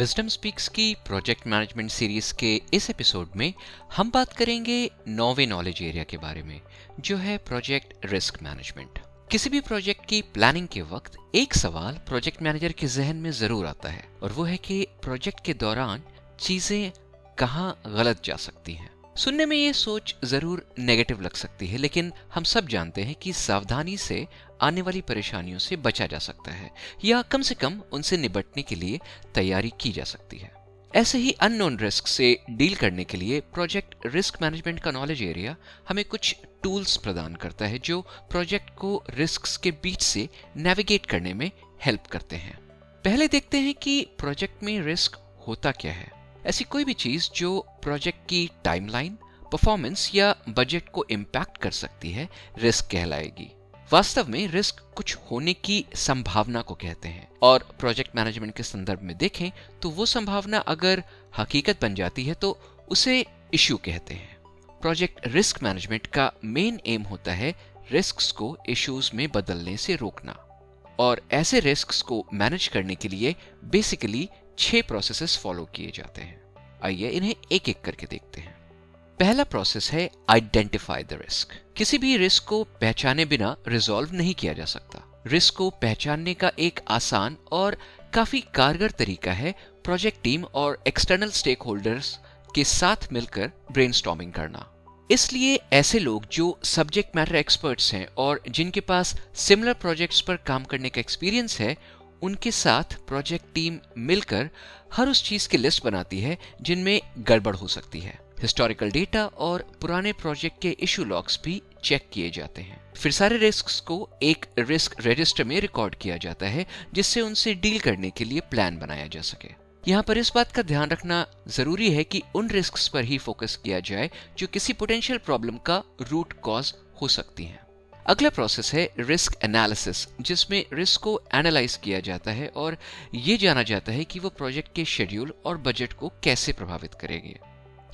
Wisdom speaks की project management series के इस एपिसोड में हम बात करेंगे नौवे नॉलेज एरिया के बारे में, जो है प्रोजेक्ट रिस्क मैनेजमेंट। किसी भी प्रोजेक्ट की प्लानिंग के वक्त एक सवाल प्रोजेक्ट मैनेजर के जहन में जरूर आता है, और वो है कि प्रोजेक्ट के दौरान चीजें कहाँ गलत जा सकती हैं। सुनने में ये सोच जरूर नेगेटिव लग सकती है, लेकिन हम सब जानते हैं कि सावधानी से आने वाली परेशानियों से बचा जा सकता है, या कम से कम उनसे निपटने के लिए तैयारी की जा सकती है। ऐसे ही अननोन रिस्क से डील करने के लिए प्रोजेक्ट रिस्क मैनेजमेंट का नॉलेज एरिया हमें कुछ टूल्स प्रदान करता है जो प्रोजेक्ट को रिस्क्स के बीच से नेविगेट करने में हेल्प करते हैं। पहले देखते हैं कि प्रोजेक्ट में रिस्क होता क्या है। ऐसी कोई भी चीज जो प्रोजेक्ट की टाइमलाइन, परफॉर्मेंस या बजट को इम्पैक्ट कर सकती है, रिस्क कहलाएगी। वास्तव में रिस्क कुछ होने की संभावना को कहते हैं, और प्रोजेक्ट मैनेजमेंट के संदर्भ में देखें तो वो संभावना अगर हकीकत बन जाती है तो उसे इश्यू कहते हैं। प्रोजेक्ट रिस्क मैनेजमेंट का मेन एम होता है रिस्क्स को इश्यूज में बदलने से रोकना, और ऐसे रिस्क्स को मैनेज करने के लिए बेसिकली 6 प्रोसेसेस फॉलो किए जाते हैं। आइए इन्हें एक एक करके देखते हैं। पहला प्रोसेस है आइडेंटिफाई द रिस्क। किसी भी रिस्क को पहचाने बिना रिजॉल्व नहीं किया जा सकता। रिस्क को पहचानने का एक आसान और काफी कारगर तरीका है प्रोजेक्ट टीम और एक्सटर्नल स्टेक होल्डर्स के साथ मिलकर ब्रेनस्टॉर्मिंग करना। इसलिए ऐसे लोग जो सब्जेक्ट मैटर एक्सपर्ट्स हैं और जिनके पास सिमिलर प्रोजेक्ट्स पर काम करने का एक्सपीरियंस है, उनके साथ प्रोजेक्ट टीम मिलकर हर उस चीज की लिस्ट बनाती है जिनमें गड़बड़ हो सकती है। हिस्टोरिकल डेटा और पुराने प्रोजेक्ट के इशू लॉग्स भी चेक किए जाते हैं। फिर सारे रिस्क्स को एक रिस्क रजिस्टर में रिकॉर्ड किया जाता है, जिससे उनसे डील करने के लिए प्लान बनाया जा सके। यहाँ पर इस बात का ध्यान रखना जरूरी है कि उन रिस्क्स पर ही फोकस किया जाए जो किसी पोटेंशियल प्रॉब्लम का रूट कॉज हो सकती हैं। अगला प्रोसेस है रिस्क एनालिसिस, जिसमें रिस्क को एनालाइज किया जाता है और ये जाना जाता है कि वो प्रोजेक्ट के शेड्यूल और बजट को कैसे प्रभावित करेगी।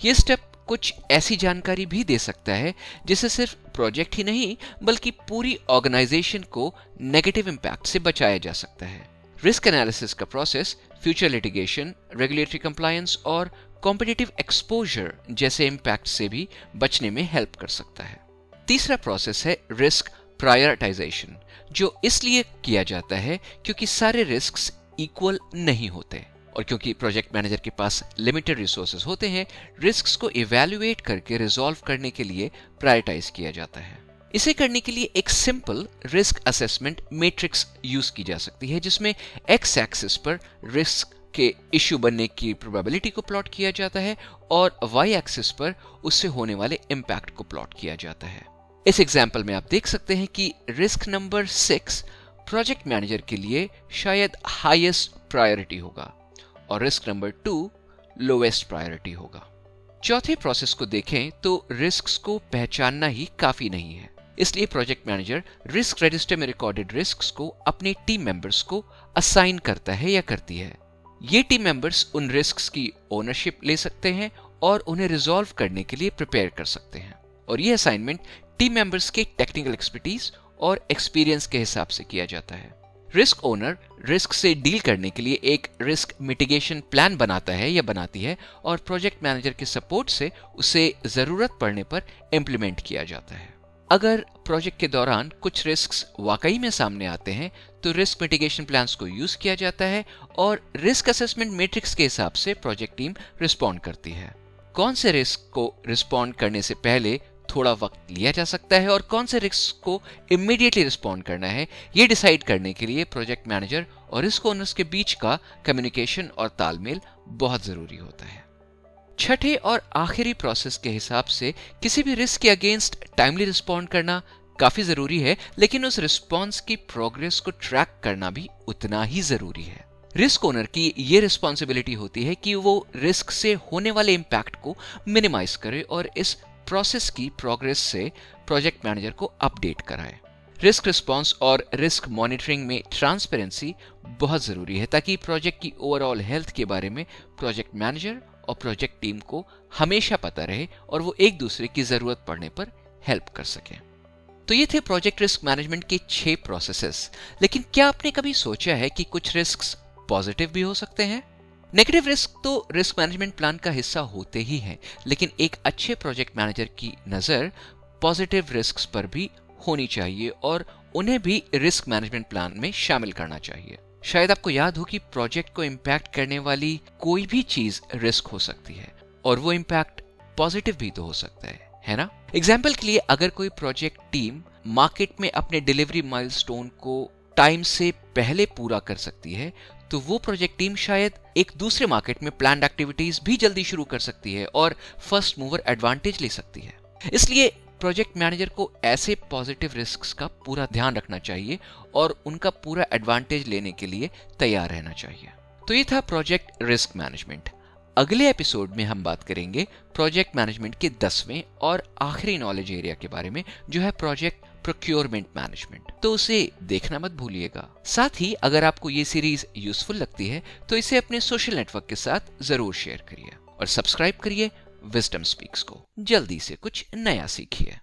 ये स्टेप कुछ ऐसी जानकारी भी दे सकता है जिससे सिर्फ प्रोजेक्ट ही नहीं बल्कि पूरी ऑर्गेनाइजेशन को नेगेटिव इम्पैक्ट से बचाया जा सकता है। रिस्क एनालिसिस का process future litigation, regulatory compliance और कॉम्पिटिटिव एक्सपोजर जैसे इम्पैक्ट से भी बचने में हेल्प कर सकता है। तीसरा प्रोसेस है रिस्क प्रायोरिटाइजेशन, जो इसलिए किया जाता है क्योंकि सारे रिस्क्स इक्वल नहीं होते, और क्योंकि प्रोजेक्ट मैनेजर के पास लिमिटेड रिसोर्सेज होते हैं, रिस्क्स को इवैल्यूएट करके रिजॉल्व करने के लिए प्रायोरिटाइज किया जाता है। इसे करने के लिए एक simple risk assessment matrix use की जा सकती है, जिसमें एक्स एक्सिस पर रिस्क के इश्यू बनने की प्रोबेबिलिटी को प्लॉट किया जाता है और वाई एक्सिस पर उससे होने वाले इम्पैक्ट को प्लॉट किया जाता है। इस एग्जाम्पल में आप देख सकते हैं कि रिस्क नंबर 6 प्रोजेक्ट मैनेजर के लिए शायद हाईएस्ट प्रायोरिटी होगा और रिस्क नंबर 2 लोएस्ट प्रायोरिटी होगा। चौथे प्रोसेस को देखें तो रिस्क्स को पहचानना ही काफी नहीं है, इसलिए प्रोजेक्ट मैनेजर रिस्क रजिस्टर में रिकॉर्डेड रिस्क्स को अपने टीम मेंबर्स को असाइन करता है या करती है। ये टीम मेंबर्स उन रिस्क्स की ओनरशिप ले सकते हैं और उन्हें रिजॉल्व करने के लिए प्रिपेयर कर सकते हैं, और ये असाइनमेंट टीम मेंबर्स के टेक्निकल एक्सपर्टीज और एक्सपीरियंस के हिसाब से किया जाता है। रिस्क ओनर रिस्क से डील करने के लिए एक रिस्क मिटिगेशन प्लान बनाता है या बनाती है, और प्रोजेक्ट मैनेजर के सपोर्ट से उसे जरूरत पड़ने पर इम्प्लीमेंट किया जाता है। अगर प्रोजेक्ट के दौरान कुछ रिस्क्स वाकई में सामने आते हैं तो रिस्क मिटिगेशन प्लान्स को यूज किया जाता है और रिस्क असेसमेंट मैट्रिक्स के हिसाब से प्रोजेक्ट टीम रिस्पॉन्ड करती है। कौन से रिस्क को रिस्पॉन्ड करने से पहले थोड़ा वक्त लिया जा सकता है और कौन से रिस्क को इमीडिएटली रिस्पॉन्ड करना है, ये डिसाइड करने के लिए प्रोजेक्ट मैनेजर और रिस्क ओनर्स के बीच का कम्युनिकेशन और तालमेल बहुत जरूरी होता है। छठे और आखिरी प्रोसेस के हिसाब से किसी भी रिस्क के अगेंस्ट टाइमली रिस्पॉन्ड करना काफी जरूरी है, लेकिन उस रिस्पॉन्स की प्रोग्रेस को ट्रैक करना भी उतना ही जरूरी है। रिस्क ओनर की ये रिस्पॉन्सिबिलिटी होती है कि वो रिस्क से होने वाले इम्पैक्ट को मिनिमाइज करे और इस प्रोसेस की प्रोग्रेस से प्रोजेक्ट मैनेजर को अपडेट कराए। रिस्क रिस्पॉन्स और रिस्क मॉनिटरिंग में ट्रांसपेरेंसी बहुत जरूरी है, ताकि प्रोजेक्ट की ओवरऑल हेल्थ के बारे में प्रोजेक्ट मैनेजर और प्रोजेक्ट टीम को हमेशा पता रहे और वो एक दूसरे की जरूरत पड़ने पर हेल्प कर सके। तो ये थे प्रोजेक्ट रिस्क मैनेजमेंट के 6 प्रोसेसेस। लेकिन क्या आपने कभी सोचा है कि कुछ रिस्क्स पॉजिटिव भी हो सकते हैं? नेगेटिव रिस्क तो रिस्क मैनेजमेंट प्लान का हिस्सा होते ही हैं, लेकिन एक अच्छे प्रोजेक्ट मैनेजर की नजर पॉजिटिव रिस्क पर भी होनी चाहिए और उन्हें भी रिस्क मैनेजमेंट प्लान में शामिल करना चाहिए। शायद आपको याद हो कि प्रोजेक्ट को इम्पैक्ट करने वाली कोई भी चीज रिस्क हो सकती है और वो इम्पैक्ट पॉजिटिव भी तो हो सकता है ना? एग्जाम्पल के लिए अगर कोई प्रोजेक्ट टीम मार्केट में अपने डिलीवरी माइलस्टोन को टाइम से पहले पूरा कर सकती है, तो वो प्रोजेक्ट टीम शायद एक दूसरे मार्केट में प्लान्ड एक्टिविटीज भी जल्दी शुरू कर सकती है और फर्स्ट मूवर एडवांटेज ले सकती है। इसलिए प्रोजेक्ट मैनेजर को ऐसे पॉजिटिव रिस्क्स का पूरा ध्यान रखना चाहिए और उनका पूरा एडवांटेज लेने के लिए तैयार रहना चाहिए। तो ये था प्रोजेक्ट रिस्क मैनेजमेंट। अगले एपिसोड में हम बात करेंगे प्रोजेक्ट मैनेजमेंट के 10वें और आखिरी नॉलेज एरिया के बारे में, जो है प्रोजेक्ट प्रोक्योरमेंट मैनेजमेंट। तो उसे देखना मत भूलिएगा। साथ ही अगर आपको ये सीरीज यूजफुल लगती है तो इसे अपने सोशल नेटवर्क के साथ जरूर शेयर करिए और सब्सक्राइब करिए विजडम स्पीक्स को। जल्दी से कुछ नया सीखिए।